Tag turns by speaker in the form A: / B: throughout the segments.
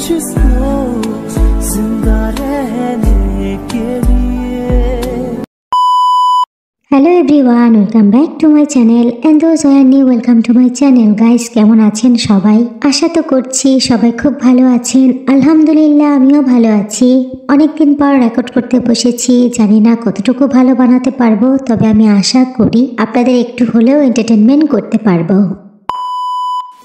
A: मुझको जिंदा रहने के लिए।
B: Hello everyone, welcome back to my channel and those who are new welcome to my channel. Guys, কেমন আছেন সবাই? আশা তো করছি সবাই খুব ভালো আছেন। আলহামদুলিল্লাহ, আমিও ভালো আছি। অনেকদিন পর রেকর্ড করতে বসেছি, জানি না কতটুকু ভালো বানাতে পারবো, তবে আমি আশা করি আপনাদের একটু হলেও এন্টারটেনমেন্ট করতে পারবো।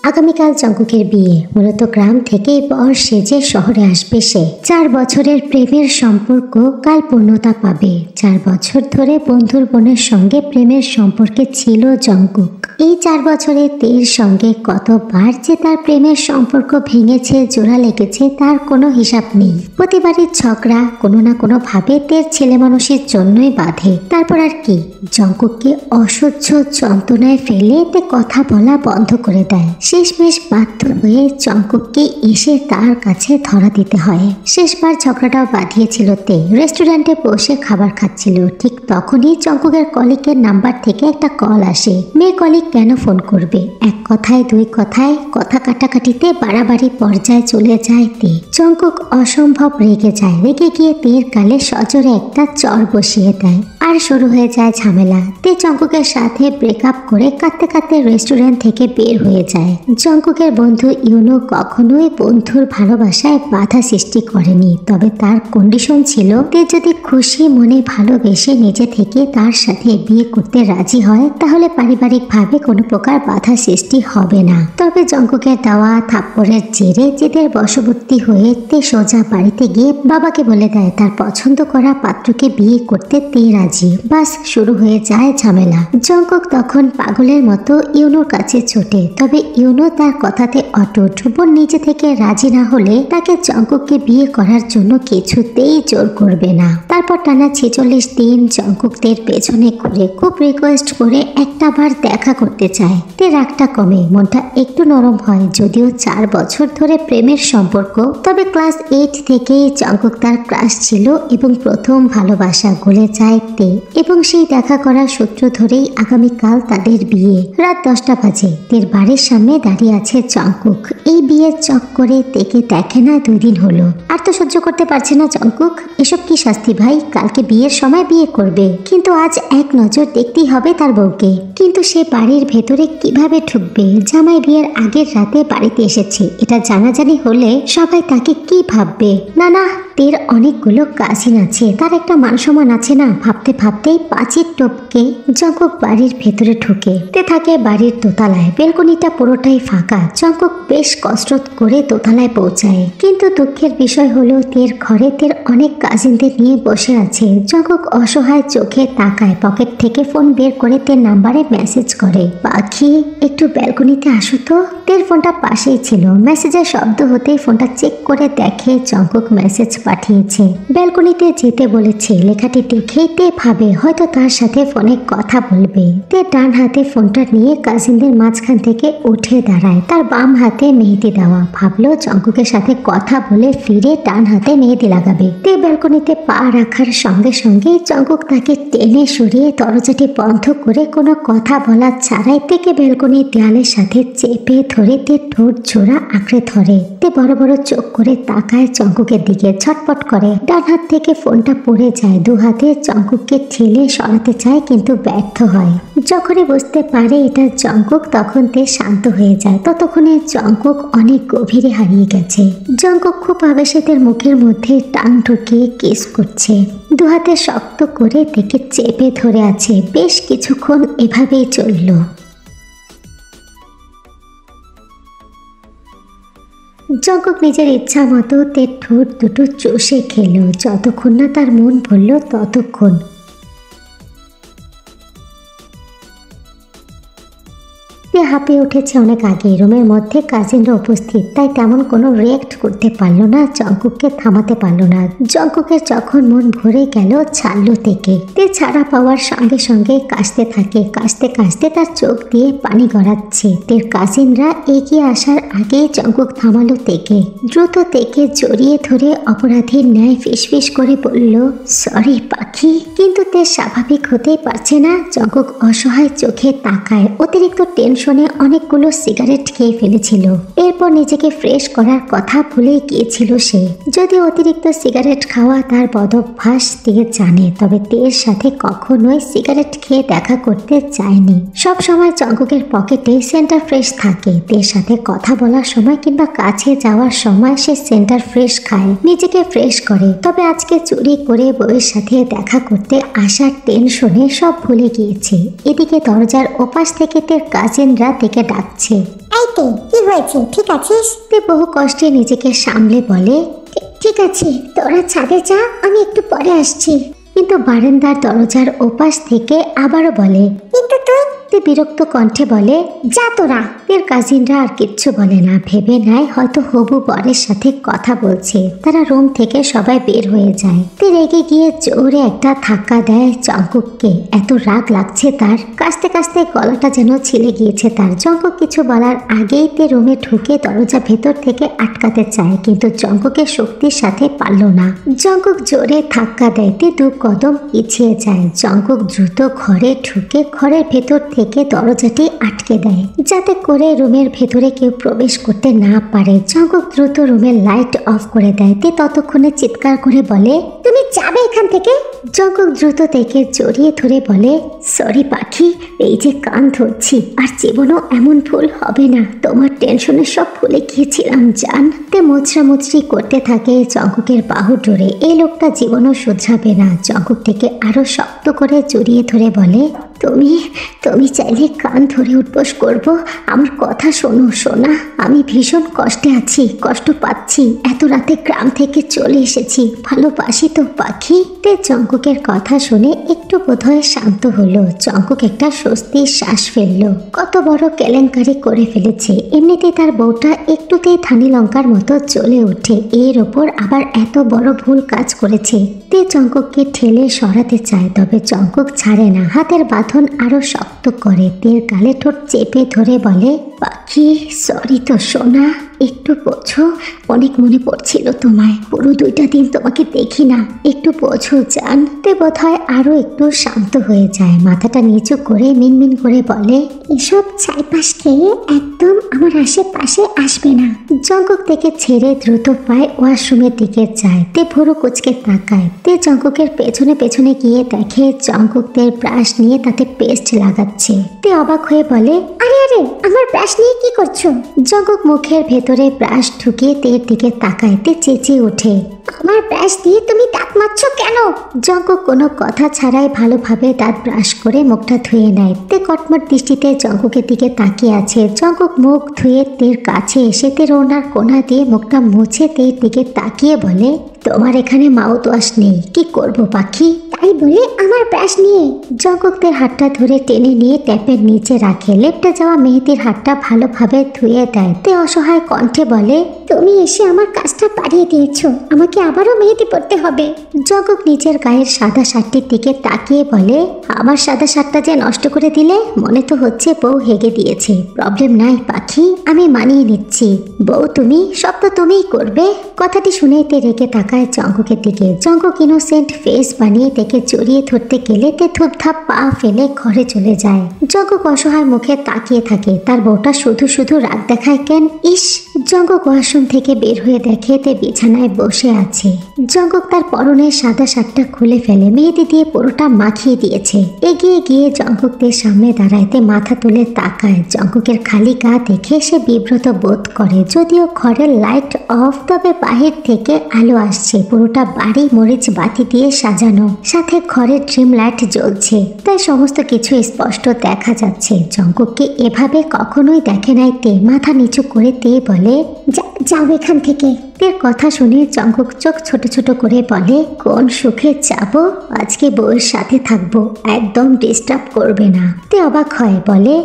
B: আগামীকাল জঙ্কুকের বিয়ে। মূলত গ্রাম থেকে বর সেজে শহরে আসবে সে। 4 বছরের প্রেমের সম্পর্ক কাল পূর্ণতা পাবে। 4 বছর ধরে বন্ধুর বোনের সঙ্গে প্রেমের সম্পর্কে ছিল জঙ্কুক। এই 4 বছরে তের সঙ্গে কতবার যে তার প্রেমের সম্পর্ক ভেঙেছে, জোড়া লেগেছে, তার কোনো হিসাব নেই। প্রতিবারই ঝগড়া কোনো না কোনো ভাবে তের ছেলে মানুষের জন্যই বাঁধে। তারপর আর কি, জঙ্কুককে অসহ্য যন্ত্রণায় ফেলে তে কথা বলা বন্ধ করে দেয়। শেষমেশ বাধ্য হয়ে জঙ্কুককে এসে তার কাছে ধরা দিতে হয়। শেষবার ঝগড়াটাও বাঁধিয়েছিল তে। রেস্টুরেন্টে বসে খাবার খাচ্ছিল, ঠিক তখনই জঙ্কুকের কলিগের নাম্বার থেকে একটা কল আসে। মেয়ে কলিগ কেন ফোন করবে? এক কথায় দুই কথায় কথা কাটাকাটিতে বাড়াবাড়ি পর্যায়ে চলে যায় তে। জঙ্কুক অসম্ভব রেগে যায়। রেগে গিয়ে তের গালে সজোরে একটা চর বসিয়ে দেয়। আর শুরু হয়ে যায় ঝামেলা। তে জঙ্কুকের সাথে ব্রেকআপ করে কাঁদতে কাঁদতে রেস্টুরেন্ট থেকে বের হয়ে যায়। জঙ্কুকের বন্ধু ইউনো কখনোই বন্ধুর ভালোবাসায় বাধা সৃষ্টি করেনি, তবে তার কন্ডিশন ছিল তে যদি খুশি মনে ভালোবেসে নিজে থেকে তার সাথে বিয়ে করতে রাজি হয়, তাহলে পারিবারিকভাবে কোনো প্রকার বাধা সৃষ্টি হবে না। তবে জঙ্কুকের দেওয়া থাপ্পড়ের জেরে জেদের বশবর্তী হয়ে তে সোজা বাড়িতে গিয়ে বাবাকে বলে দেয় তার পছন্দ করা পাত্রকে বিয়ে করতে তে রাজি। বাস, শুরু হয়ে যায় ঝামেলা। জঙ্কুক তখন পাগলের মতো ইউনোর কাছে ছোটে, তবে ইউনো তার কথাতে অটুট। বোন নিজে থেকে রাজি না হলে তাকে জঙ্কুককে বিয়ে করার জন্য কিছুতেই জোর করবে না। তারপর টানা 46 দিন জঙ্কুকদের পেছনে ঘুরে খুব রিকোয়েস্ট করে একটা বার দেখা করতে চায়। তে রাগটা কমে, মনটা একটু নরম হয়। যদিও 4 বছর ধরে প্রেমের সম্পর্ক, তবে ক্লাস 8 থেকেই জঙ্কুক তার ক্রাশ ছিল এবং প্রথম ভালোবাসা গলে যায় তে। এবং সেই দেখা করার সূত্র ধরেই আগামীকাল তাদের বিয়ে। রাত 10টা বাজে। তের বাড়ির সামনে দাঁড়িয়ে আছে জঙ্কুক। এই বিয়ের চক্করে তেকে দেখে না 2 দিন হলো। আর তো সহ্য করতে পারছে না জঙ্কুক। এসব কি শাস্তি ভাই? কালকে বিয়ের সময় বিয়ে করবে, কিন্তু আজ এক নজর দেখতেই হবে তার বউকে। কিন্তু সে বাড়ির ভেতরে কিভাবে ঢুকবে? জামাই বিয়ের আগের রাতে বাড়িতে এসেছে, এটা জানাজানি হলে সবাই তাকে কি ভাববে? না না, তের অনেকগুলো কাজিন আছে, তার একটা মান সম্মান আছে না। ভাবতে ভাবতেই পাঁচির টপকে জঙ্কুক বাড়ির ভেতরে ঢুকে। তে থাকে বাড়ির দোতলায়। বেলকনিটা পুরোটাই ফাঁকা। জঙ্কুক বেশ কষ্ট করে দোতলায় পৌঁছায়, কিন্তু দুঃখের বিষয় হলো তের ঘরে তের অনেক কাজিনদের নিয়ে বসে আছে। জঙ্কুক অসহায় চোখে তাকায়, পকেট থেকে ফোন বের করে তের নাম্বারে মেসেজ করে, পাখি একটু ব্যালকনিতে আসো তো। তের ফোনটা পাশেই ছিল। মেসেজের শব্দ হতেই ফোনটা চেক করে দেখে জঙ্কুক মেসেজ পাঠিয়েছে, ব্যালকনিতে যেতে বলেছে। লেখাটি দেখেই তে ভাবে হয়তো তার সাথে ফোনে কথা বলবে। তে ডান হাতে ফোনটা নিয়ে কাজিনদের মাঝখান থেকে উঠে দাঁড়ায়। তার বাম হাতে মেহেদি দেওয়া। ভাবলো জঙ্কুকের সাথে কথা বলে ফিরে ডান হাতে মেহেদি লাগাবে। তে ব্যালকনিতে পা রাখার সঙ্গে সঙ্গে জঙ্কুক তাকে টেনে সরিয়ে দরজাটি বন্ধ করে কোনো কথা বলা ছাড়াই তেকে ব্যালকনির দেয়ালের সাথে চেপে ধরে তে ঠোঁট জোড়া আঁকড়ে ধরে। তে বড় বড় চোখ করে তাকায় জঙ্কুকের দিকে, ছটপট করে। ডান হাত থেকে ফোনটা পড়ে যায়। 2 হাতে জঙ্কুককে ঠেলে সরাতে চায়, কিন্তু ব্যর্থ হয়। যখনই বুঝতে পারে এটা জঙ্কুক, তখন তে শান্ত হয়ে যায়। ততক্ষণে জঙ্কুক অনেক গভীরে হারিয়ে গেছে। জঙ্কুক খুব আবেশে তের মুখের মধ্যে টান ঢুকিয়ে কিস করছে। 2 হাতে শক্ত করে তেকে চেপে ধরে আছে। বেশ কিছুক্ষণ এভাবেই চলল। জঙ্কুক নিজের ইচ্ছা মতো তের ঠোঁট দুটো চষে খেল। যতক্ষণ না তার মন ভরল ততক্ষণ। হাঁপিয়ে উঠেছে অনেক আগে। রুমের মধ্যে কাজিনরা উপস্থিত, তাই তেমন কোনো রিয়েক্ট করতে পারলো না। জঙ্কুককে থামাতে পারলো না। জঙ্কুকের যখন মন ভরে গেল, ছাড়লো তেকে। তে ছাড়া পাওয়ার সঙ্গে সঙ্গে কাশতে থাকে। কাশতে কাশতে তার চোখ দিয়ে পানি গড়াচ্ছে। তের কাজিনরা এগিয়ে আসার আগে জঙ্কুক থামালো তেকে। দ্রুত তেকে জড়িয়ে ধরে অপরাধীর ন্যায় ফিসফিস করে বলল, সরি পাখি। কিন্তু তে স্বাভাবিক হতেই পারছে না। জঙ্কুক অসহায় চোখে তাকায়। অতিরিক্ত টেনশন টেনশনে অনেকগুলো সিগারেট খেয়ে ফেলেছিল। এরপর নিজেকে ফ্রেশ করার কথা ভুলে গিয়েছিল সে। যদি অতিরিক্ত সিগারেট খাওয়া তার বদভ্যাস তে জানে, তবে তের সাথে কখনোই সিগারেট খেয়ে দেখা করতে চায়নি। সব সময় জঙ্কুকের পকেটে সেন্টার ফ্রেশ থাকে। তের সাথে কথা বলার সময় কিংবা কাছে যাওয়ার সময় সে সেন্টার ফ্রেশ খায়, নিজেকে ফ্রেশ করে। তবে আজকে চুরি করে বউয়ের সাথে দেখা করতে আসার টেনশনে সব ভুলে গিয়েছে। এদিকে দরজার ওপাশ থেকে তের কাজিনরা থেকে ডাকছে,
C: এই তে, কি হয়েছে, ঠিক আছিস?
B: তে বহু কষ্টে নিজেকে সামলে বলে,
C: ঠিক আছে, তোরা ছাদে যা, আমি একটু পরে আসছি।
B: কিন্তু বারান্দার দরজার ওপাশ থেকে আবারও বলে,
C: কিন্তু তুই?
B: তে বিরক্ত কণ্ঠে বলে,
C: যা তোরা।
B: তের কাজিনরা আর কিচ্ছু বলে না, ভেবে নেয় হয়তো হবু বরের সাথে কথা বলছে। তারা রুম থেকে সবাই বের হয়ে যায়। তে রেগে গিয়ে জোরে একটা ধাক্কা দেয় জঙ্কুককে। এত রাগ লাগছে তার, কাশতে কাশতে গলাটা যেন ছিলে গিয়েছে তার। জঙ্কুক কিছু বলার আগেই তে রুমে ঢুকে দরজা ভেতর থেকে আটকাতে চায়, কিন্তু জঙ্কুকের শক্তির সাথে পারল না। জঙ্কুক জোরে ধাক্কা দেয়, তে দু কদম পিছিয়ে যায়। জঙ্কুক দ্রুত ঘরে ঢুকে ঘরের ভেতর থেকে দরজাটি আটকে দেয়, যাতে করে রুমের ভেতরে কেউ প্রবেশ করতে না পারে। জঙ্কুক দ্রুত রুমের লাইট অফ করে দেয়। তে ততক্ষণে চিৎকার করে বলে,
C: তুমি যাবে এখান থেকে।
B: জঙ্কুক দ্রুত থেকে জড়িয়ে ধরে বলে, সরি পাখি, এই যে কান ধরছি, আর জীবনও এমন ভুল হবে না। তোমার টেনশনে সব ভুলে গিয়েছিলাম জান। তে মোচড়ামুচড়ি করতে থাকে জঙ্কুকের বাহু ধরে। এই লোকটা জীবনও শুধরাবে না। জঙ্কুক থেকে আরো শক্ত করে জড়িয়ে ধরে বলে, তুমি তুমি চাইলে কান ধরে উঠবোস করব। আমার কথা শোনো সোনা, আমি ভীষণ কষ্টে আছি, কষ্ট পাচ্ছি। এত রাতে গ্রাম থেকে চলে এসেছি, ভালোবাসি তো পাখি। তে জঙ্কুকের কথা শুনে একটু বোধহয় শান্ত হলো। জঙ্কুক একটা স্বস্তির শ্বাস ফেললো। কত বড় কেলেঙ্কারি করে ফেলেছে। এমনিতে তার বউটা একটুতেই ধানি লঙ্কার মতো চলে ওঠে, এর ওপর আবার এত বড় ভুল কাজ করেছে। তে জঙ্কুককে ঠেলে সরাতে চায়, তবে জঙ্কুক ছাড়ে না, হাতের বাঁধন আরো শক্ত করে। তের গালে ঠোঁট চেপে ধরে বলে, পাখি সরি তো সোনা, একটু বোঝো, অনেক মনে পড়ছিল তোমায়। পুরো 2টা দিন তোমাকে দেখি না, একটু বোঝো জান। তে বোধহয় আরো একটু শান্ত হয়ে যায়। মাথাটা নিচু করে মিনমিন করে বলে,
C: এসব ছাইপাশ খেয়ে একদম আমার আশেপাশে আসবে না।
B: জঙ্কুক থেকে ছেড়ে দ্রুত পায়ে ওয়াশরুমের দিকে যায়। তে ভুরু কুচকে তাকায়। তে জঙ্কুকের পেছনে পেছনে গিয়ে দেখে জঙ্কুক তের ব্রাশ নিয়ে তাতে পেস্ট লাগাচ্ছে। তে অবাক হয়ে বলে,
C: আরে আরে, আমার ব্রাশ নিয়ে কি করছো?
B: জঙ্কুক মুখের ভেতরে ব্রাশ ঢুকিয়ে তের দিকে তাকায়। তে চেঁচিয়ে ওঠে,
C: আমার ব্রাশ দিয়ে তুমি দাঁত মাজছো কেন?
B: জঙ্কুক কোনো কথা ছাড়াই ভালোভাবে দাঁত ব্রাশ করে মুখটা ধুয়ে নেয়। তে কটমট দৃষ্টিতে জঙ্কুকের দিকে তাকিয়ে আছে। জঙ্কুক মুখ ধুয়ে তের কাছে এসে তের ওনার কোনা দিয়ে মুখটা মুছে তের দিকে তাকিয়ে বলে, তোমার এখানে মাউথ ওয়াশ নেই, কি করব পাখি?
C: তাই বলে আমার ব্রাশ নিয়ে?
B: জঙ্কুক তের হাতটা ধরে টেনে নিয়ে ট্যাপের নিচে রাখে। লেপটে যাওয়া মেহেদির হাতটা ভালোভাবে ধুয়ে দেয়। তে অসহায় কণ্ঠে বলে,
C: তুমি এসে আমার কাজটা বাড়িয়ে দিয়েছো, আমাকে আবারও মেহেদি পড়তে হবে।
B: জঙ্কুক নিজের গায়ের সাদা শার্টটির দিকে তাকিয়ে বলে, আমার সাদা শার্টটা যে নষ্ট করে দিলে? মনে তো হচ্ছে বউ হেগে দিয়েছে। প্রবলেম নাই পাখি, আমি মানিয়ে নিচ্ছি। বউ তুমি, সব তো তুমিই করবে। কথাটি শুনেই তে রেগে তাকায় জঙ্কুকের দিকে। জঙ্কুক ইনোসেন্ট ফেস বানিয়ে তেকে জড়িয়ে ধরতে গেলে তে থুপথাপ পা ফেলে ঘরে চলে যায়। জঙ্কুক অসহায় মুখে তাকিয়ে থাকে। তার বউটা শুধু শুধু রাগ দেখায় কেন? ইস! জঙ্কুক ওয়াশরুম থেকে বের হয়ে দেখে তে বিছানায় বসে আছে। জঙ্কুক তার পরনের সাদা শার্টটা খুলে ফেলে, মেহেদি দিয়ে পুরোটা মাখিয়ে দিয়েছে। এগিয়ে গিয়ে জঙ্কুকদের সামনে দাঁড়াইতে মাথা তুলে তাকায়। জঙ্কুকের খালি গা দেখে সে বিব্রত বোধ করে। যদিও ঘরের লাইট অফ, তবে বাহির থেকে আলো আসছে। পুরোটা বাড়ি মরিচ বাতি দিয়ে সাজানো, সাথে ঘরের ড্রিম লাইট জ্বলছে, তাই সমস্ত কিছু স্পষ্ট দেখা যাচ্ছে। জঙ্কুককে এভাবে কখনোই দেখে নাই তে। মাথা নিচু করে তে বলে,
C: যাও এখান থেকে।
B: তের কথা শুনে জঙ্কুক চোখ ছোট ছোট করে বলে, কোন সুখে যাবো? আজকে বউয়ের সাথে থাকবো, একদম ডিস্টার্ব করবে না। তে অবাক হয়, বলে,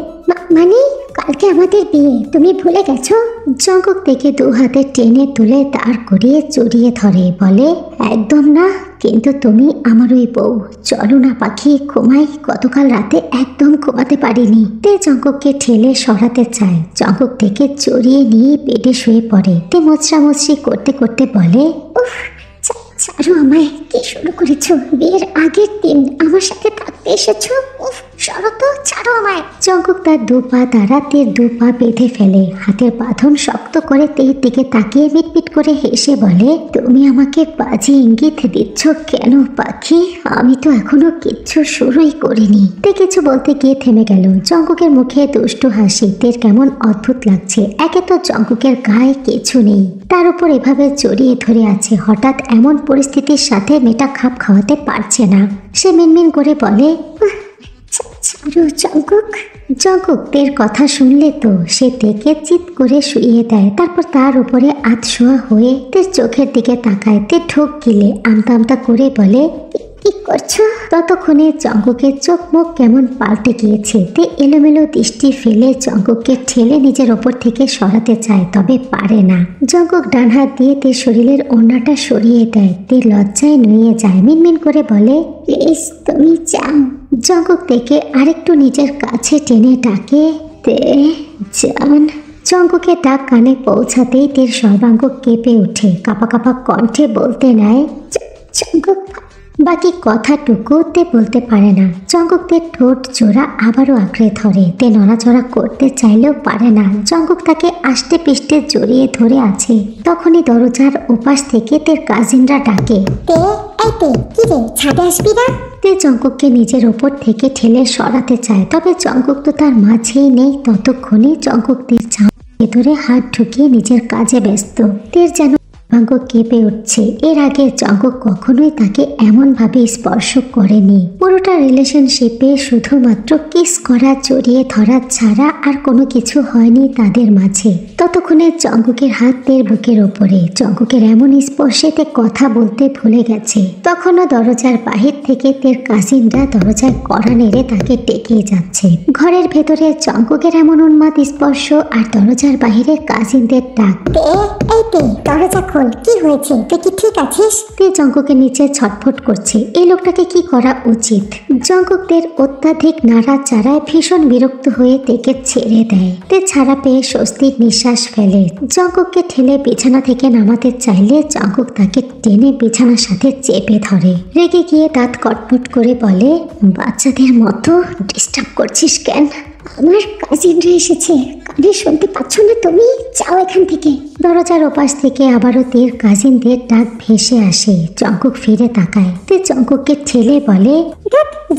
C: মানে কালকে আমাদের বিয়ে, তুমি ভুলে গেছো?
B: জঙ্কুক থেকে দু হাতে টেনে তুলে দাঁড় করিয়ে জড়িয়ে ধরে, বলে, একদম না, কিন্তু তুমি আমার ওই বউ। চলো না পাখি, ঘুমাই। গতকাল রাতে একদম ঘুমাতে পারিনি। তে জঙ্কুককে ঠেলে সরাতে চায়। জঙ্কুক থেকে জড়িয়ে নিয়ে বেডে শুয়ে পড়ে। তে মোচড়ামুচড়ি করতে করতে বলে,
C: উফ, ছাড়ো আমায়। কি শুরু করেছো? বিয়ের আগের দিন আমার সাথে থাকতে এসেছো। উফ, সরো তো, ছাড়ো আমায়।
B: জঙ্কুক তার দু পা দ্বারা তীর দু পা বেঁধে ফেলে, হাতের বাঁধন শক্ত করে তীর দিকে তাকিয়ে মিটমিট করে হেসে বলে, তুমি আমাকে বাজে ইঙ্গিত দিচ্ছ কেন পাখি? আমি তো এখনো কিচ্ছু শুরুই করিনি। তে কিছু বলতে গিয়ে থেমে গেল। জঙ্কুকের মুখে দুষ্টু হাসি তীর কেমন অদ্ভুত লাগছে। একে তো জঙ্কুকের গায়ে কিছু নেই, তার উপর এভাবে জড়িয়ে ধরে আছে। হঠাৎ এমন পরিস্থিতির সাথে মেয়েটা খাপ খাওয়াতে পারছে না। সে মিনমিন করে বলে,
C: ছাড়ো জঙ্কুক।
B: জঙ্কুক তের কথা শুনলে তো সে তেকে চিৎ করে শুইয়ে দেয়। তারপর তার উপরে আধশোয়া হয়ে তের চোখের দিকে তাকায়। তে ঠোক গিলে আমতা আমতা করে বলে,
C: কি করছো?
B: ততক্ষণে জঙ্কুকের চোখ মুখ কেমন পাল্টে গিয়েছে। তে এলোমেলো দৃষ্টি ফেলে জঙ্কুককে ঠেলে নিজের ওপর থেকে সরাতে চায়, তবে পারে না। জঙ্কুক ডান হাত দিয়ে তে শরীরের ওড়নাটা সরিয়ে দেয়। তে লজ্জায় নুয়ে যায়, মিনমিন করে বলে,
C: প্লিজ তুমি যাও।
B: জঙ্কুক থেকে আরেকটু নিজের কাছে টেনে ডাকে, তে জান। জঙ্কুকের ডাক কানে পৌঁছাতেই তের সর্বাঙ্গ কেঁপে ওঠে। কাপা কাপা কণ্ঠে বলতে নেয়,
C: জঙ্কুক।
B: বাকি কথাটুকু তে বলতে পারে না। জঙ্কুকের ঠোঁট জোড়া আবারও আঁকড়ে ধরে। তে নড়াচড়া করতে চাইলেও পারে না। জঙ্কুক তাকে আষ্টে পিষ্টে জড়িয়ে ধরে আছে। তখনই দরজার ওপাশ থেকে তের কাজিনরা ডাকে,
C: তে, এই তে, কি রে, ছাদে আসবি না?
B: তে জঙ্কুককে নিজের ওপর থেকে ঠেলে সরাতে চায়, তবে জঙ্কুক তো তার মাঝেই নেই। ততক্ষণে জঙ্কুক তের ভেতরে হাত ঢুকিয়ে নিজের কাজে ব্যস্ত। তের যেন ভাগ্য কেঁপে উঠছে। এর আগে জঙ্কুক কখনোই তাকে এমন ভাবে স্পর্শ করেনি। পুরোটা রিলেশনশিপে শুধুমাত্র কিস করা, জড়িয়ে ধরা ছাড়া আর কোনো কিছু হয়নি তাদের মাঝে। ততক্ষণে জঙ্কুকের হাত তের বুকের ওপরে। জঙ্কুকের এমন স্পর্শেতে কথা বলতে ভুলে গেছে। তখনও দরজার বাহির থেকে তের কাজিনরা দরজায় কড়া নেড়ে তাকে ডেকে যাচ্ছে। ঘরের ভেতরে জঙ্কুকের এমন উন্মাদ স্পর্শ আর দরজার বাহিরে কাজিনদের ডাক,
C: তে, এই তে, দরজা খোল। কি হয়েছে? তুই কি ঠিক আছিস?
B: তে জঙ্কুকের নিচে ছটফট করছে। এই লোকটাকে কি করা উচিত? জঙ্কুকদের অত্যাধিক নাড়াচাড়ায় ভীষণ বিরক্ত হয়ে তেকে ছেড়ে দেয়। তে ছাড়া পেয়ে স্বস্তির নিঃশ্বাস ফেলে। জঙ্কুককে ঠেলে বিছানা থেকে নামাতে চাইলে জঙ্কুক তাকে টেনে বিছানার সাথে চেপে ধরে। রেগে গিয়ে দাঁত কটমট করে বলে, বাচ্চাদের মতো ডিস্টার্ব করছিস কেন?
C: আমার কাজিনরা এসেছে, কানে শুনতে পাচ্ছ না তুমি? যাও এখান থেকে।
B: দরজার ওপাশ থেকে আবারও তের কাজিনদের ডাক ভেসে আসে। জঙ্কুক ফিরে তাকায়। তে জঙ্কুককে ঠেলে বলে,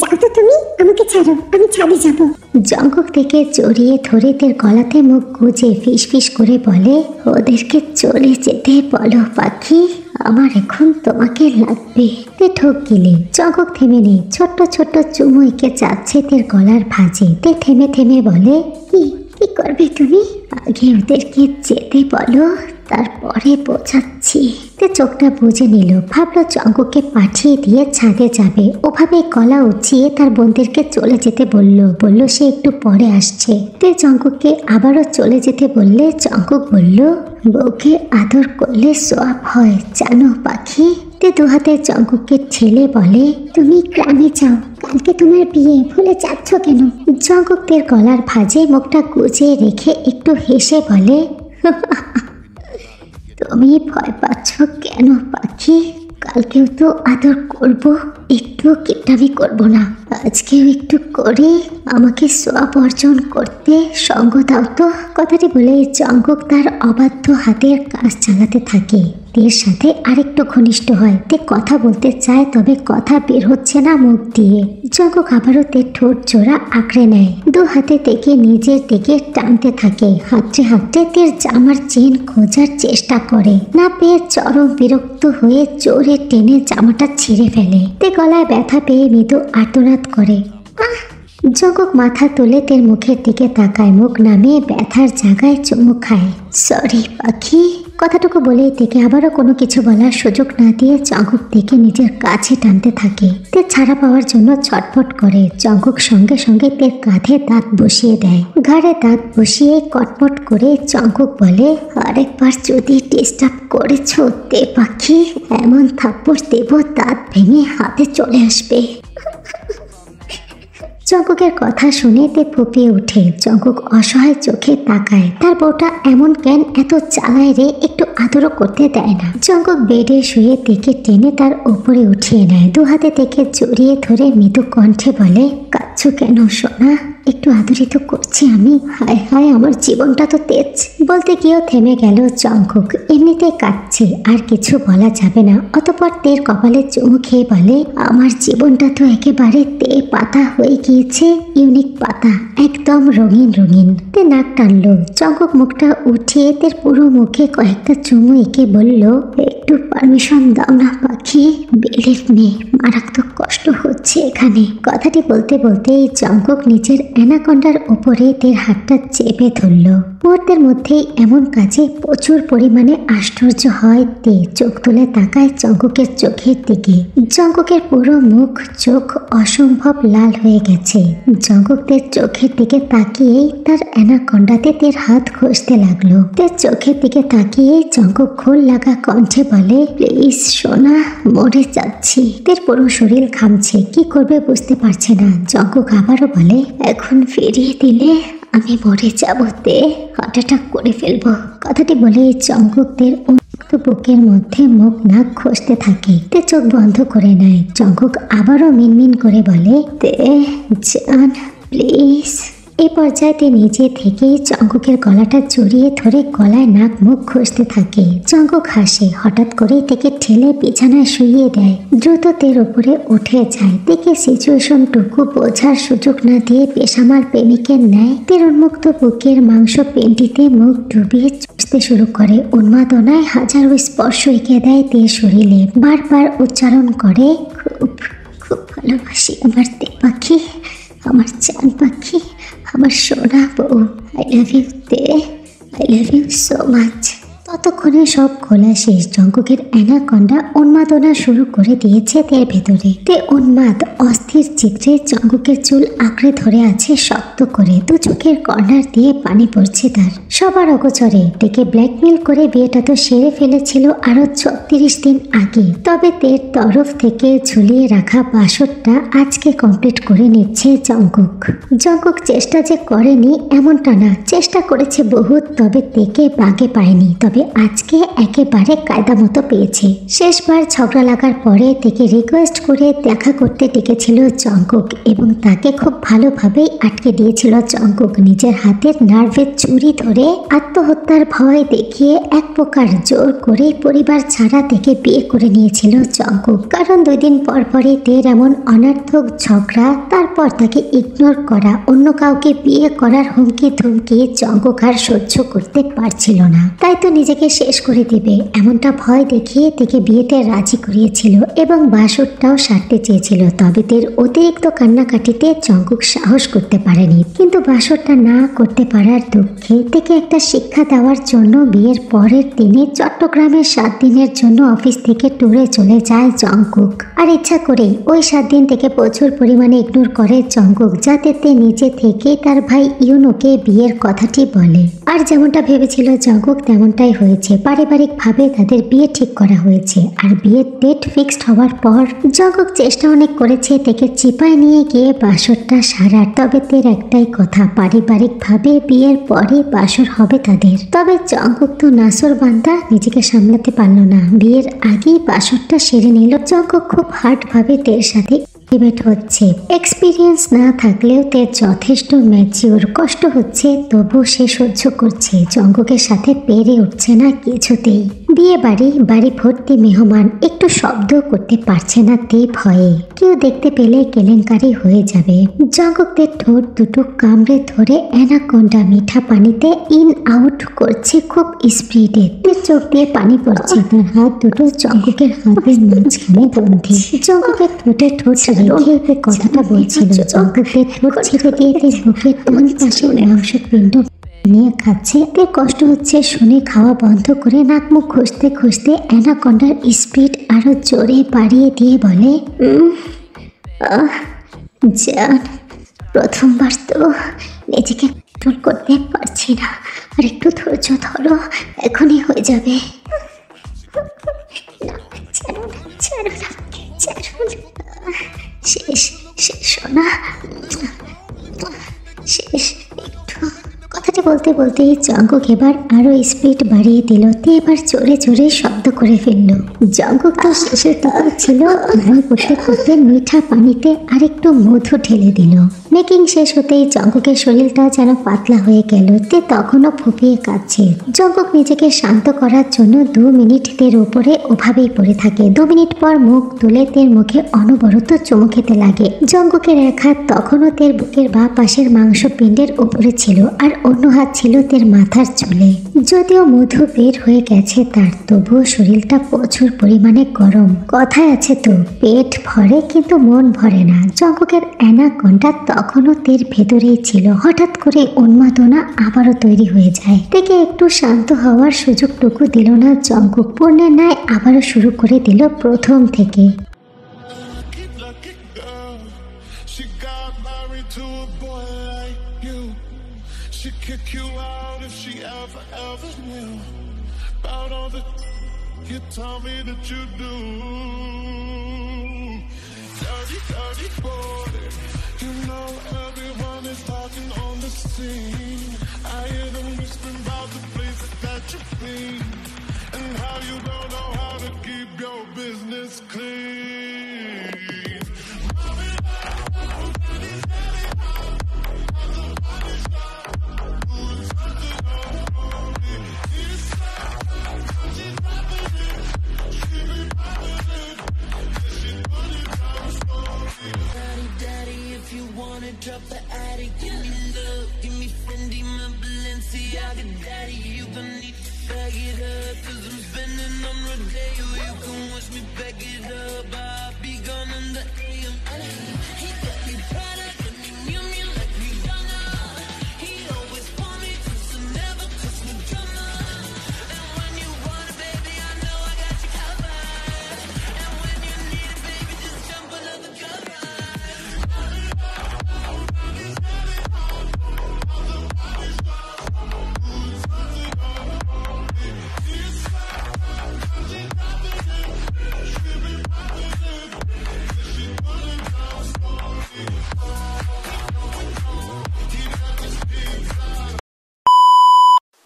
C: যাও তো তুমি, আমাকে ছাড়ো, আমি ছাদে যাবো।
B: জঙ্কুক থেকে জড়িয়ে ধরে তের গলাতে মুখ গুজে ফিস ফিস করে বলে, ওদেরকে চলে যেতে বলো পাখি, আমার এখন তোমাকে লাগবে। তে ঠোক গিলে। জঙ্কুক থেমে নেই। ছোট্ট ছোট্ট চুমু এঁকে যাচ্ছে তের গলার ভাঁজে। তে থেমে থেমে বলে,
C: কি করবে তুমি?
B: আগে ওদেরকে যেতে বলো, তারপরে বোঝাচ্ছি। তে চোখটা বুঝে নিল। ভাবলো জঙ্কুককে পাঠিয়ে দিয়ে ছাদে যাবে। ওভাবে গলা উঁচিয়ে তার বোনদেরকে চলে যেতে বলল সে একটু পরে আসছে। তে জঙ্কুককে আবারও চলে যেতে বললে জঙ্কুক বলল, বউকে আদর করলে সোয়াব হয় জানো পাখি। তে দু হাতে জঙ্কুককে ঠেলে বলে,
C: তুমি গ্রামে যাও, কালকে তোমার বিয়ে, ভুলে যাচ্ছ কেন?
B: জঙ্কুক তের গলার ভাঁজে মুখটা গুজে রেখে একটু হেসে বলে, তুমি ভয় পাচ্ছ কেন পাখি? কালকেও তো আদর করব, একটু কিপটামি করব না। আজকেও একটু করে আমাকে সোয়াব অর্জন করতে সঙ্গ দাও তো। কথাটি বলে জঙ্কুক তার অবাধ্য হাতের কাজ চালাতে থাকে। তের সাথে আরেকটু ঘনিষ্ঠ হয়। তে কথা বলতে চায়, তবে কথা বের হচ্ছে না মুখ দিয়ে। জঙ্কুক আবারও তের ঠোঁট জোড়া আঁকড়ে নেয়। দু হাতে তেকে নিজের দিকে টানতে থাকে। হাঁটতে হাঁটতে তের জামার চেন খোঁজার চেষ্টা করে। না পেয়ে চরম বিরক্ত হয়ে জোরে টেনে জামাটা ছিঁড়ে ফেলে। তে গলায় ব্যথা পেয়ে মৃদু আর্তনাদ করে। জঙ্কুক মাথা তুলে তের মুখের দিকে তাকায়। মুখ নামিয়ে ব্যথার জায়গায় চুমু খায়। সরি পাখি। কথাটুকু বলেই থেকে আবারও কোনো কিছু বলার সুযোগ না দিয়ে জঙ্কুক থেকে নিজের কাছে টানতে থাকে। তে ছাড়া পাওয়ার জন্য ছটফট করে। জঙ্কুক সঙ্গে সঙ্গে তের কাঁধে দাঁত বসিয়ে দেয়। ঘাড়ে দাঁত বসিয়ে কটমট করে জঙ্কুক বলে, আরেকবার যদি ডিস্টার্ব করেছ তে পাখি, এমন থাপ্পড় দেব দাঁত ভেঙে হাতে চলে আসবে। জঙ্কুকের কথা শুনে তে ফুপিয়ে উঠে। জঙ্কুক অসহায় চোখে তাকায়, তার বউটা এমন কেন এত চালায় রে, একটু আদরও করতে দেয় না। জঙ্কুক বেডে শুয়ে তেকে টেনে তার উপরে উঠিয়ে নেয়, দু হাতে তেকে জড়িয়ে ধরে মৃদু কণ্ঠে বলে, কাঁদছো কেন সোনা, একটু আদরিত করছি আমি। হায় হায় আমার জীবনটা তো তেজ। বলতে গিয়েও থেমে গেল জঙ্কুক, এমনিতে কাঁদছে, আর কিছু বলা যাবে না। অতঃপর তের কপালে চুমু খেয়ে বলে, আমার জীবনটা তো একেবারে তে পাতা হয়ে গিয়েছে, ইউনিক পাতা, একদম রঙিন রঙিন। তে নাক টানলো। জঙ্কুক মুখটা উঠিয়ে তের পুরো মুখে কয়েকটা চুমু এঁকে বলল, একটু পারমিশন দাও না পাখি, বিলিভ মি মারাত্মক কষ্ট হচ্ছে এখানে। কথাটি বলতে বলতেই জঙ্কুক নিচের অ্যানাকন্ডার উপরে তের হাতটা চেপে ধরল। মুহূর্তের মধ্যেই এমন কাজে প্রচুর পরিমাণে আশ্চর্য হয় তে। চোখ তুলে তাকায় জঙ্কুকের চোখের দিকে। জঙ্কুকের পুরো মুখ চোখ অসম্ভব লাল হয়ে গেছে। জঙ্কুক তের চোখের দিকে তাকিয়েই তার অ্যানাকন্ডাতে তের হাত ঘষতে লাগলো। তের চোখের দিকে তাকিয়ে জঙ্কুক খোল লাগা কণ্ঠে বলে, প্লিজ সোনা, মরে যাচ্ছি। তের পুরো শরীর ঘামছে, কি করবে বুঝতে পারছে না। জঙ্কুক আবারও বলে, এখন ফিরিয়ে দিলে আমি মরে যাবো তে, হার্ট অ্যাটাক করে ফেলবো। কথাটি বলে জঙ্কুকদের উন্মুক্ত বুকের মধ্যে মুখ নাক ঘষতে থাকে। তে চোখ বন্ধ করে নেয়। জঙ্কুক আবারও মিনমিন করে বলে, তে জান প্লিজ। এই পর্যায়ে নিজে থেকেই জঙ্কুকের গলাটা জড়িয়ে ধরে গলায় নাক মুখ ঘষতে থাকে। জঙ্কুক হাসে, হঠাৎ করে তেকে ঠেলে বিছানায় শুইয়ে দেয়। দ্রুত তের উপরে উঠে যায়। তেকে সিচুয়েশনটুকু বোঝার সুযোগ না দিয়ে পেশামার প্রেমিকের ন্যায় তের উন্মুক্ত বুকের মাংস পেন্টিতে মুখ ডুবিয়ে চুষতে শুরু করে। উন্মাদনায় হাজারো স্পর্শ এঁকে দেয় তের শরীরে। বারবার উচ্চারণ করে, খুব খুব ভালোবাসি আমার তে পাখি, আমার চান পাখি, আমার সোনা বউ, আই লাভ ইউ তে, I love you so much. ততক্ষণে সব খোলা শেষ। জঙ্কুকের অ্যানাকন্ডা উন্মাদনা শুরু করে দিয়েছে তের ভেতরে। তে উন্মাদ অস্থির চিত্রে জঙ্কুকের চুল আঁকড়ে ধরে আছে শক্ত করে। দু চোখের কর্নার দিয়ে পানি পড়ছে তার। সবার অগোচরে তেকে ব্ল্যাকমেল করে বিয়েটা তো সেরে ফেলেছিল আরো 36 দিন আগে। তবে তের তরফ থেকে ঝুলিয়ে রাখা বাসরটা আজকে কমপ্লিট করে নিচ্ছে জঙ্কুক। জঙ্কুক চেষ্টা যে করেনি এমনটা না, চেষ্টা করেছে বহুত, তবে তেকে বাগে পায়নি। তবে আজকে একেবারে কায়দা মতো পেয়েছে। শেষবার ঝগড়া লাগার পরে তেকে রিকোয়েস্ট করে দেখা করতে ডেকেছিল জঙ্কুক এবং তাকে খুব ভালোভাবেই আটকে দিয়েছিল জঙ্কুক। নিজের হাতের নার্ভের চুরি ধরে আত্মহত্যার ভয় দেখিয়ে এক প্রকার জোর করে পরিবার ছাড়া থেকে বিয়ে করে নিয়েছিল জঙ্কুক। কারণ 2 দিন পর পরই তের এমন অনর্থক ঝগড়া, তারপর তাকে ইগনোর করা, অন্য কাউকে বিয়ে করার হুমকি ধুমকি জঙ্কুক আর সহ্য করতে পারছিল না। তাই তো নিজেকে শেষ করে দেবে এমনটা ভয় দেখিয়ে তেকে বিয়েতে রাজি করিয়েছিল এবং বাসরটাও সারতে চেয়েছিল। তবে তের অতিরিক্ত কান্নাকাটিতে জঙ্কুক সাহস করতে পারেনি। কিন্তু বাসরটা না করতে পারার দুঃখে তেকে একটা শিক্ষা দেওয়ার জন্য বিয়ের পরের দিনে চট্টগ্রামের 7 দিনের জন্য অফিস থেকে ট্যুরে চলে যায় জঙ্কুক। আর ইচ্ছা করেই ওই 7 দিন থেকে প্রচুর পরিমাণে ইগনোর করে জঙ্কুক, যাতে তে নিজে থেকে তার ভাই ইউনোকে বিয়ের কথাটি বলে। আর যেমনটা ভেবেছিল জঙ্কুক তেমনটাই হয়েছে। পারিবারিকভাবে তাদের বিয়ে ঠিক করা হয়েছে। আর বিয়ের ডেট ফিক্সড হওয়ার পর জঙ্কুক চেষ্টা অনেক করেছে তেকে চিপায় নিয়ে গিয়ে বাসরটা সারার। তবে তের একটাই কথা, পারিবারিকভাবে বিয়ের পরে বাসর হবে তাদের। তবে জঙ্কুক তো নাসর বান্দা, নিজেকে সামলাতে পারলো না, বিয়ের আগেই বাসরটা সেরে নিল। জঙ্কুক খুব হার্ডভাবে তের সাথে হচ্ছে। এক্সপিরিয়েন্স না থাকলেও তে যথেষ্ট ম্যাচিওর। কষ্ট হচ্ছে তবু সে সহ্য করছে। জঙ্কুকের সাথে পেরে উঠছে না কিছুতেই। বিয়ে বাড়ি ভর্তি মেহমান, একটু শব্দ করতে পারছে না তে ভয়ে। কেউ দেখতে পেলে কেলেঙ্কারি হয়ে যাবে। জঙ্কুকের ঠোঁট দুটো কামড়ে ধরে অ্যানাকন্ডা মিঠা পানিতে ইন আউট করছে খুব স্পিডে। তে চোখ দিয়ে পানি পড়ছে। তার হাত দুটো জঙ্কুকের হাতের মাঝখানে বন্ধি। জঙ্কুকের ঠোঁটে ঠোঁট রেখে কথাটা বলছিল। জঙ্কুকের ঠোঁট ছেড়ে দিয়ে তে মুখের ডান পাশে মাংসপিণ্ড নিয়ে খাচ্ছে। তে কষ্ট হচ্ছে শুনে খাওয়া বন্ধ করে নাক মুখ ঘষতে ঘষতে অ্যানাকন্ডার স্পিড আরো জোরে বাড়িয়ে দিয়ে বলে, জান, প্রথমবার তো নিজেকে কন্ট্রোল করতে পারছি না, আর একটু ধৈর্য ধরো, এখনই হয়ে যাবে। শেষ সোনা, বলতে বলতেই জঙ্কুক এবার আরো স্পিড বাড়িয়ে দিল। তে এবার জোরে জোরে শব্দ করে ফেললো। জঙ্কুক তো শেষের দিকে ছিল, স্নান করতে করতে মিঠা পানিতে আরেকটু মধু ঢেলে দিল। মেকিং শেষ হতেই জঙ্কুকের শরীরটা যেন পাতলা হয়ে গেল। তে তখনও ফুপিয়ে কাঁদছে। জঙ্কুক নিজেকে শান্ত করার জন্য 2 মিনিট তের উপরে ওভাবেই পড়ে থাকে। 2 মিনিট পর মুখ তুলে তের মুখে অনবরত চুমু খেতে লাগে। জঙ্কুকের এক হাত তখনও তের বুকের বা পাশের মাংসপিণ্ডের উপরে ছিল, আর অন্য হাত ছিল তের মাথার চুলে। যদিও মধু বের হয়ে গেছে তার, তবুও শরীরটা প্রচুর পরিমাণে গরম। কথায় আছে তো, পেট ভরে কিন্তু মন ভরে না। জঙ্কুকের অ্যানাকন্ডা তখনও তের ভেতরেই ছিল। হঠাৎ করে উন্মাদনা আবারও তৈরি হয়ে যায়। থেকে একটু শান্ত হওয়ার সুযোগটুকু দিল না জঙ্কুক। পূর্ণের ন্যায় আবারও শুরু করে দিল প্রথম থেকে।
D: You know everyone is talking on the scene. I hear them whispering about the places that you've been, and how you don't know how to keep your business clean. Drop the attic, give me love, give me Fendi, my Balenciaga daddy. You gon' need to bag it up, 'cause I'm spending on Rodeo. You can watch me back it up, I'll be gone in the AM. He got me Prada, got me Miu Miu like Rihanna. He always want me to never cause me drama. And when you want it, baby, I know I got you covered. And when you need it, baby, just jump under the cover.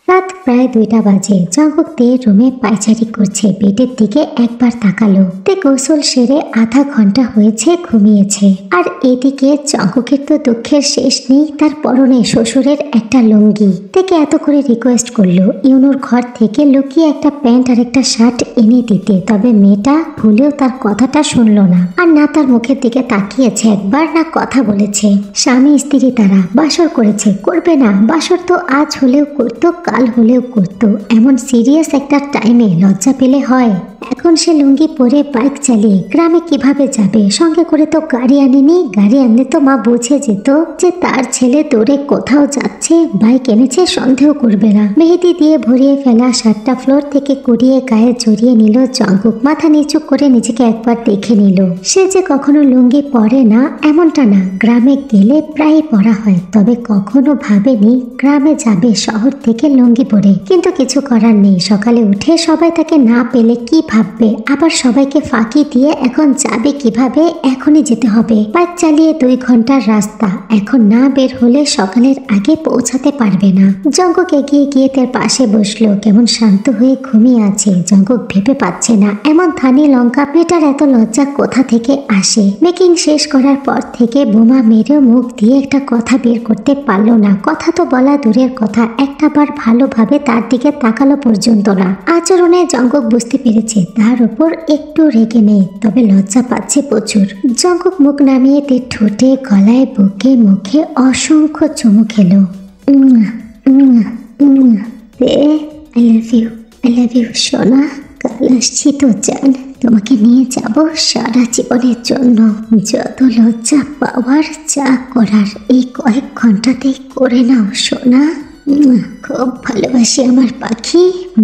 B: রাত প্রায় 2টা বাজে। Jungkook তের রুমে পায়চারি করছে। বেডের দিকে একবার তাকালো। তে গোসল সেরে আধা ঘন্টা হয়েছে ঘুমিয়েছে। আর এদিকে জঙ্কুকের তো দুঃখের শেষ নেই। তার পরনে শ্বশুরের একটা লুঙ্গি। তেকে এত করে রিকোয়েস্ট করলো ইউনুর ঘর থেকে লুকিয়ে একটা প্যান্ট আর একটা শার্ট এনে দিতে, তবে মেয়েটা ভুলেও তার কথাটা শুনলো না। আর না তার মুখের দিকে তাকিয়েছে একবার, না কথা বলেছে। স্বামী স্ত্রী তারা বাসর করেছে, করবে না? বাসর তো আজ হলেও করতো, কাল হলেও করতো। এমন সিরিয়াস একটা টাইমে লজ্জা পেলে হয়? এখন সে লুঙ্গি পরে বাইক চালিয়ে গ্রামে কিভাবে যাবে? সঙ্গে করে তো গাড়ি আনেনি। গাড়ি আনলে তো মা বুঝে যেত যে তার ছেলে দৌড়ে কোথাও যাচ্ছে। বাইক এনেছে, সন্দেহ করবে না। মেহেদি দিয়ে ভরিয়ে ফেলা শার্টটা ফ্লোর থেকে কুড়িয়ে গায়ে জড়িয়ে নিল জঙ্কুক। মাথা নিচু করে নিজেকে একবার দেখে নিল। সে যে কখনো লুঙ্গি পরে না এমনটা না, গ্রামে গেলে প্রায় পরা হয়, তবে কখনো ভাবেনি গ্রামে যাবে শহর থেকে লুঙ্গি পরে। কিন্তু কিছু করার নেই। সকালে উঠে সবাই তাকে না পেলে কি ভাববে, আবার সবাইকে ফাঁকি দিয়ে এখন যাবে কিভাবে? এখনই যেতে হবে। বাইক চালিয়ে 2 ঘন্টার রাস্তা, এখন না বের হলে সকালের আগে পৌঁছাতে পারবে না। জঙ্কুক এগিয়ে গিয়ে তার পাশে বসলো। কেমন শান্ত হয়ে ঘুমিয়ে আছে। জঙ্কুক ভেবে পাচ্ছে না এমন ধানি লঙ্কা মেয়েটার এত লজ্জা কোথা থেকে আসে। মেকিং শেষ করার পর থেকে বোমা মেরেও মুখ দিয়ে একটা কথা বের করতে পারলো না। কথা তো বলা দূরের কথা, একটাবার ভালোভাবে তার দিকে তাকালো পর্যন্ত না। আচরণে জঙ্কুক বুঝতে পেরেছে তার উপর একটু রেগে নেই, তবে লজ্জা পাচ্ছে প্রচুর। জঙ্কুক মুখ নামিয়ে তে ঠোঁটে, গলায়, বুকে, মুখে অসংখ্য চুমু খেলো। আই লাভ ইউ সোনা। কাল আসছি তো জান, তোমাকে নিয়ে যাব সারা জীবনের জন্য। যত লজ্জা পাওয়ার, যা করার এই কয়েক ঘন্টাতেই করে নাও সোনা। খুব ভালোবাসি আমার পাখি,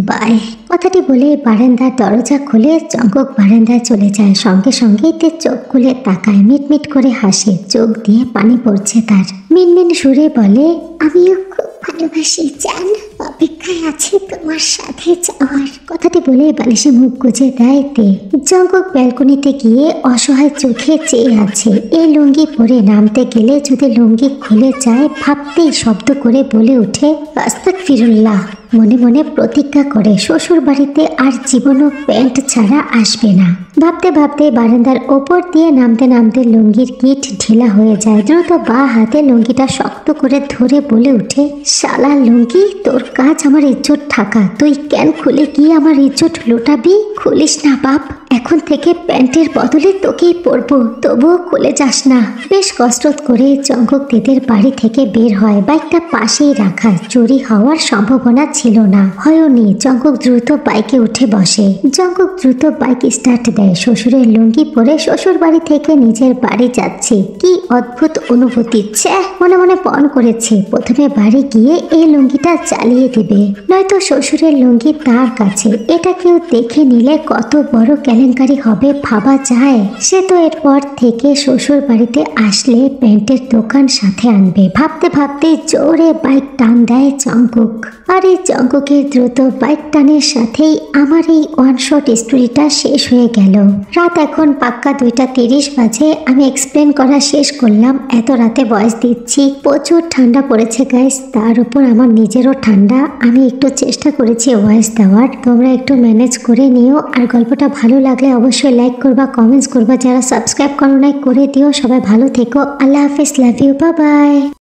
B: বাই। কথাটি বলে বারান্দার দরজা খুলে জঙ্কুক বারান্দায় চলে যায়। সঙ্গে সঙ্গে তে চোখ খুলে তাকায়, মিটমিট করে হাসে, চোখ দিয়ে পানি পড়ছে তার। মিনমিন সুরে বলে,
C: আমিও খুব ভালোবাসি জান, অপেক্ষায় আছি তোমার সাথে যাওয়ার।
B: কথাটি বলে বালিশে মুখ গুজে দেয় তে। জঙ্কুক ব্যালকনিতে গিয়ে অসহায় চোখে চেয়ে আছে। এই লুঙ্গি পরে নামতে গেলে যদি লুঙ্গি খুলে যায় ভাবতেই শব্দ করে বলে ওঠে আস্তাগফিরুল্লাহ। মনে মনে প্রতিজ্ঞা করে শ্বশুর বাড়িতে আর জীবনও প্যান্ট ছাড়া আসবে না। ভাবতে ভাবতে বারান্দার ওপর দিয়ে নামতে নামতে লুঙ্গির গিট ঢিলা হয়ে যায়। দ্রুত বা হাতে লুঙ্গিটা শক্ত করে ধরে বলে উঠে, শালা লুঙ্গি, তোর কাজ আমার ইজ্জত ঢাকা, তুই কেন খুলে গিয়ে আমার ইজ্জত লুটাবি? খুলিস না বাপ, এখন থেকে প্যান্টের বদলে তোকেই পরবো, তবুও খুলে যাস না। বেশ কষ্ট করে জঙ্কুক দিদির বাড়ি থেকে বের হয়। বাইকটা পাশেই রাখা, চুরি হওয়ার সম্ভাবনা ছিল না, হয়নি। জঙ্কুক দ্রুত বাইকে উঠে বসে। জঙ্কুক দ্রুত বাইক স্টার্ট দেয়। শ্বশুরের লুঙ্গি পরে শ্বশুর বাড়ি থেকে নিজের বাড়ি যাচ্ছে। কি অদ্ভুত অনুভূতি! মনে মনে পণ করেছে প্রথমে বাড়ি গিয়ে এই লুঙ্গিটা চালিয়ে দিবে, নয়তো শ্বশুরের লুঙ্গি তার কাছে। এটা কেউ দেখে নিলে কত বড় কেলেঙ্কারি হবে ভাবা যায়। সে তো এরপর থেকে শ্বশুর বাড়িতে আসলে প্যান্টের দোকান সাথে আনবে। ভাবতে ভাবতে জোরে বাইক টান দেয় জঙ্কুক। আর এই জঙ্কুকের দ্রুত বাইক টানের সাথেই আমার এই ওয়ান শট স্টোরিটা শেষ হয়ে গেল। রাত এখন পাক্কা 2:30 বাজে। আমি এক্সপ্লেন করা শেষ করলাম। এত রাতে ভয়েস দিচ্ছি, প্রচুর ঠান্ডা পড়েছে গাইস, তার উপর আমার নিজেরও ঠান্ডা। আমি একটু চেষ্টা করেছি ভয়েস দেওয়ার, তোমরা একটু ম্যানেজ করে নিও। আর গল্পটা ভালো লাগলে অবশ্যই লাইক করবা, কমেন্টস করবা, যারা সাবস্ক্রাইব করো নাই করে দিও। সবাই ভালো থেকো, আল্লাহ হাফেজ, লাভ ইউ, বাই বাই।